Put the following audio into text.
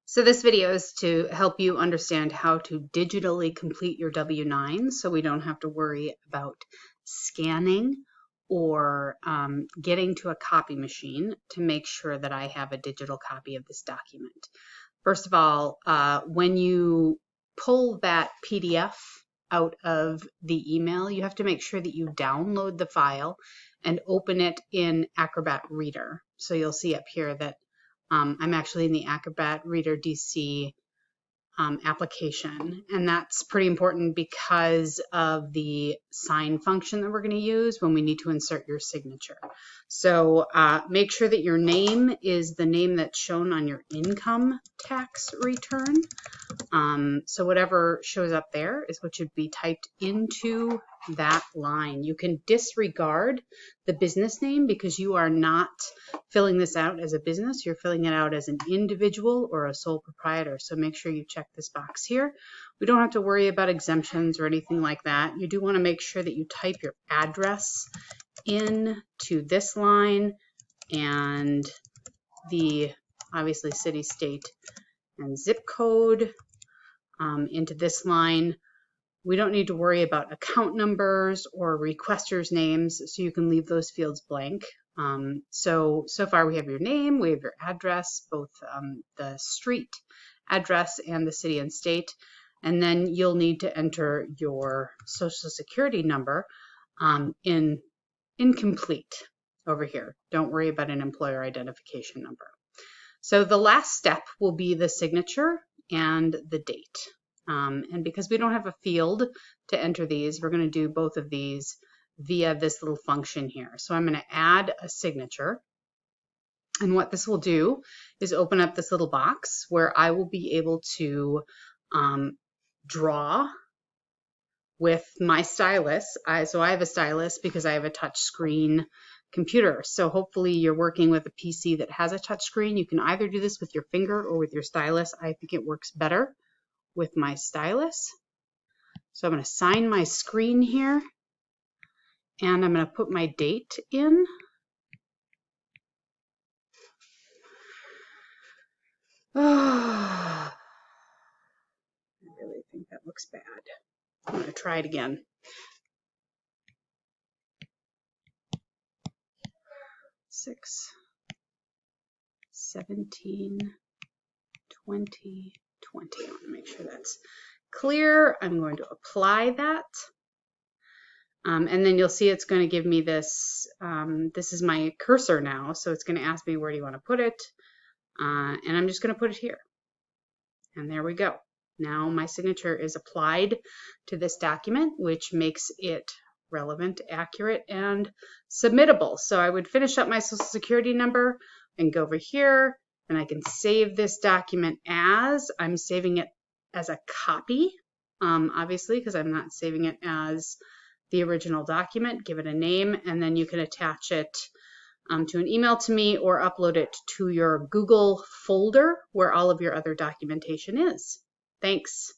So this video is to help you understand how to digitally complete your W-9 so we don't have to worry about scanning or getting to a copy machine to make sure that I have a digital copy of this document. First of all, when you pull that PDF out of the email, you have to make sure that you download the file and open it in Acrobat Reader. So you'll see up here that I'm actually in the Acrobat Reader DC application, and that's pretty important because of the sign function that we're going to use when we need to insert your signature. So make sure that your name is the name that's shown on your income tax return. So whatever shows up there is what should be typed into that line. You can disregard the business name because you are not filling this out as a business. You're filling it out as an individual or a sole proprietor. So make sure you check this box here. We don't have to worry about exemptions or anything like that. You do want to make sure that you type your address into this line and the obviously city, state, and zip code into this line. We don't need to worry about account numbers or requesters' names, so you can leave those fields blank. So far we have your name, we have your address, both the street address and the city and state, and then you'll need to enter your social security number in incomplete over here. Don't worry about an employer identification number. So the last step will be the signature and the date. And because we don't have a field to enter these, we're going to do both of these via this little function here. So I'm going to add a signature. And what this will do is open up this little box where I will be able to draw with my stylus. So I have a stylus because I have a touch screen computer. So hopefully you're working with a PC that has a touch screen. You can either do this with your finger or with your stylus. I think it works better with my stylus. So I'm going to sign my screen here and I'm going to put my date in. Oh, I really think that looks bad. I'm going to try it again. 6, 17, 20, 20. I want to make sure that's clear. I'm going to apply that. And then you'll see it's going to give me this. This is my cursor now, so it's going to ask me where do you want to put it. And I'm just going to put it here. And there we go. Now my signature is applied to this document, which makes it relevant, accurate, and submittable. So I would finish up my social security number and go over here, and I can save this document as, I'm saving it as a copy, obviously, because I'm not saving it as the original document. Give it a name, and then you can attach it to an email to me or upload it to your Google folder where all of your other documentation is. Thanks.